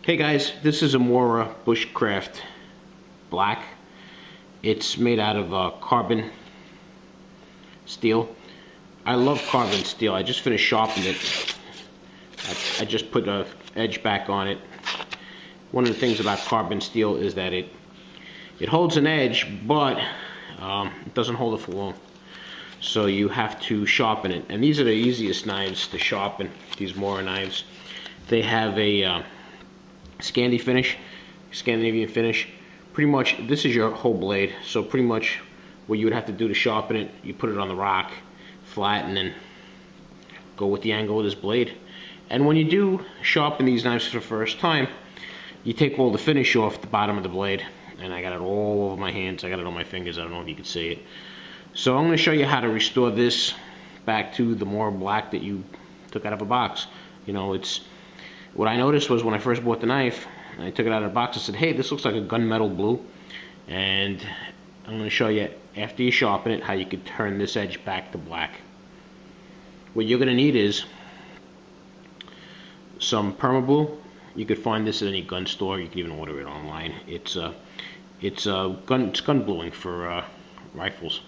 Hey guys, this is a Mora Bushcraft Black. It's made out of carbon steel. I love carbon steel. I just finished sharpening it. I just put an edge back on it. One of the things about carbon steel is that it holds an edge, but it doesn't hold it for long. So you have to sharpen it. And these are the easiest knives to sharpen, these Mora knives. They have a Scandinavian finish. Pretty much, this is your whole blade. So pretty much what you would have to do to sharpen it, you put it on the rock, flatten, and go with the angle of this blade. And when you do sharpen these knives for the first time, you take all the finish off the bottom of the blade. And I got it all over my hands. I got it on my fingers. I don't know if you can see it. So I'm going to show you how to restore this back to the Mora Black that you took out of a box. You know, it's what I noticed was when I first bought the knife, I took it out of the box, I said, hey, this looks like a gunmetal blue. And I'm going to show you, after you sharpen it, how you could turn this edge back to black. What you're going to need is some permablue. You could find this at any gun store. You can even order it online. It's gun bluing for rifles.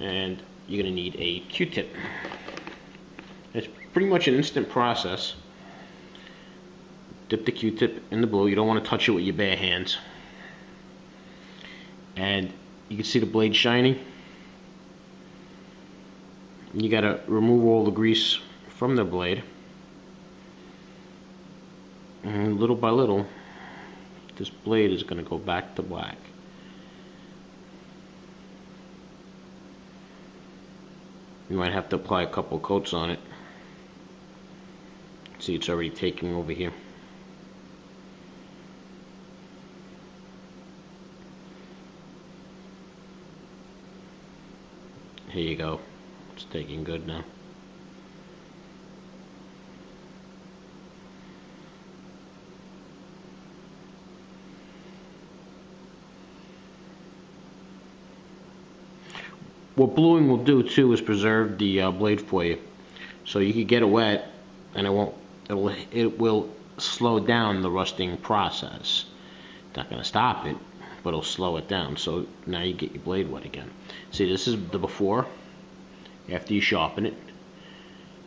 And you're going to need a Q-tip. It's pretty much an instant process. Dip the Q-tip in the blue. You don't want to touch it with your bare hands. And you can see the blade shining. You got to remove all the grease from the blade. And little by little, this blade is going to go back to black. You might have to apply a couple coats on it. See, it's already taking over here. Here you go. It's taking good now. What bluing will do too is preserve the blade for you. So you can get it wet and it will slow down the rusting process. It's not going to stop it, but it'll slow it down. So now you get your blade wet again. See, this is the before, after you sharpen it.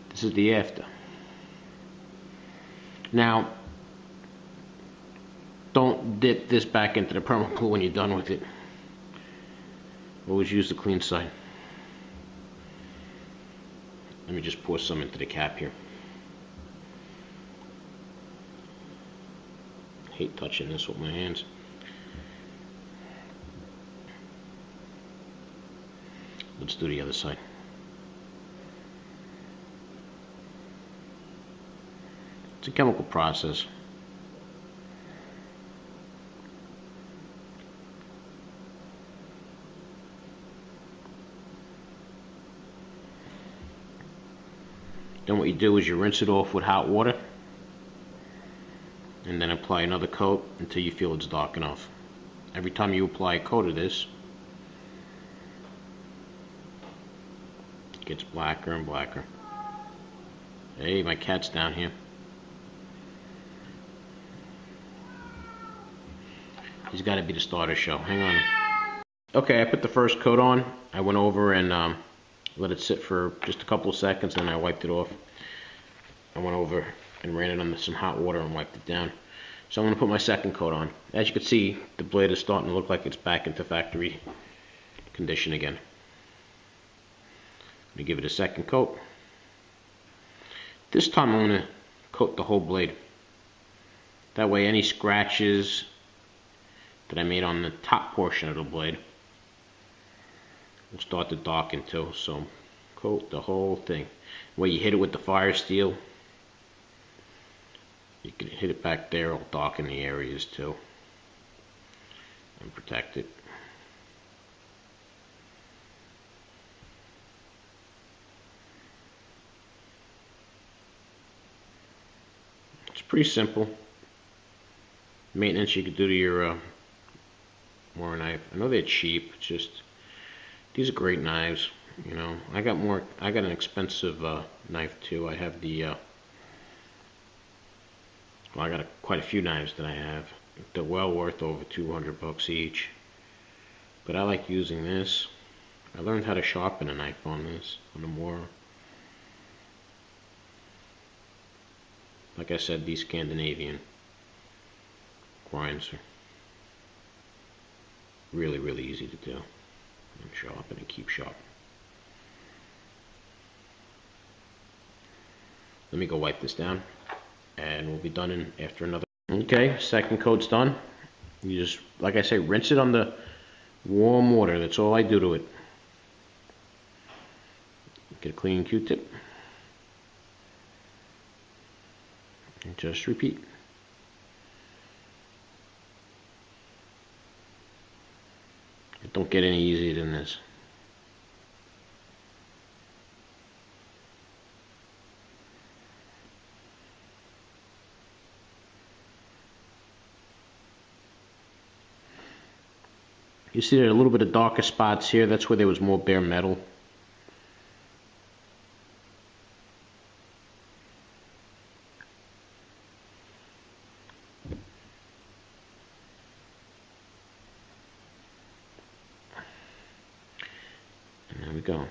This is the after. Now, don't dip this back into the permaglue when you're done with it. Always use the clean side. Let me just pour some into the cap here. I hate touching this with my hands. Let's do the other side. It's a chemical process. Then what you do is you rinse it off with hot water and then apply another coat until you feel it's dark enough. Every time you apply a coat of this, it gets blacker and blacker. Hey, my cat's down here. He's got to be the starter show. Hang on. Okay, I put the first coat on. I went over and let it sit for just a couple of seconds, and I wiped it off. I went over and ran it under some hot water and wiped it down. So I'm going to put my second coat on. As you can see, the blade is starting to look like it's back into factory condition again. Let me give it a second coat. This time I'm going to coat the whole blade. That way any scratches that I made on the top portion of the blade will start to darken too. So coat the whole thing. Where you hit it with the fire steel, you can hit it back there, it'll darken the areas too and protect it. It's pretty simple maintenance you could do to your Mora knife. I know they're cheap, it's just these are great knives. You know, I got an expensive knife too. I have the Well, I got quite a few knives that I have. They're well worth over 200 bucks each. But I like using this. I learned how to sharpen a knife on this, on the Mora. Like I said, these Scandinavian grinds are really, really easy to do. And sharpen and keep sharp. Let me go wipe this down, and we'll be done in after another. Okay, second coat's done. You just, like I say, rinse it on the warm water. That's all I do to it. Get a clean Q-tip. And just repeat. It don't get any easier than this. You see there are a little bit of darker spots here. That's where there was more bare metal. And there we go.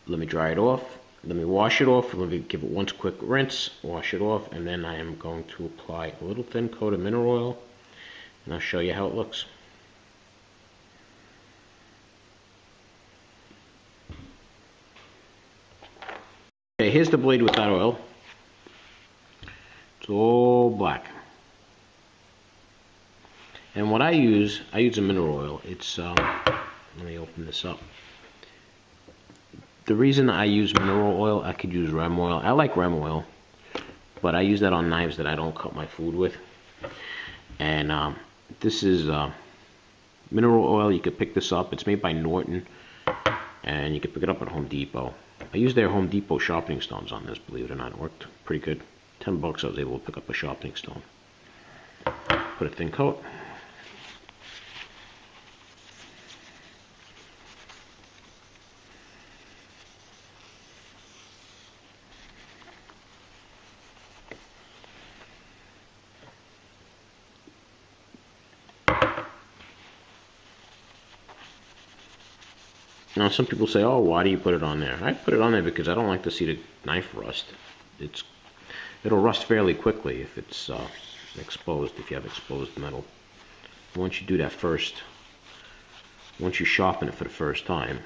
Let me dry it off. Let me wash it off. Let me give it one quick rinse, wash it off, and then I am going to apply a little thin coat of mineral oil, and I'll show you how it looks. Okay, here's the blade without oil. It's all black. And what I use a mineral oil. It's, let me open this up. The reason I use mineral oil, I could use rem oil. I like rem oil, but I use that on knives that I don't cut my food with. And this is mineral oil. You could pick this up. It's made by Norton, and you can pick it up at Home Depot. I used their Home Depot sharpening stones on this, believe it or not. It worked pretty good. 10 bucks I was able to pick up a sharpening stone. Put a thin coat. Now some people say, oh, why do you put it on there? I put it on there because I don't like to see the knife rust. It'll rust fairly quickly if it's exposed, if you have exposed metal. Once you do that first, once you sharpen it for the first time,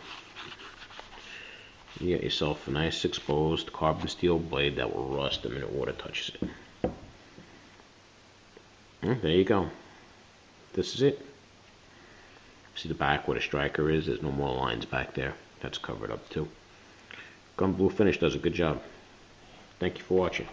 you get yourself a nice exposed carbon steel blade that will rust the minute water touches it. There you go. This is it. See the back where the striker is? There's no more lines back there. That's covered up too. Gun Blue Finish does a good job. Thank you for watching.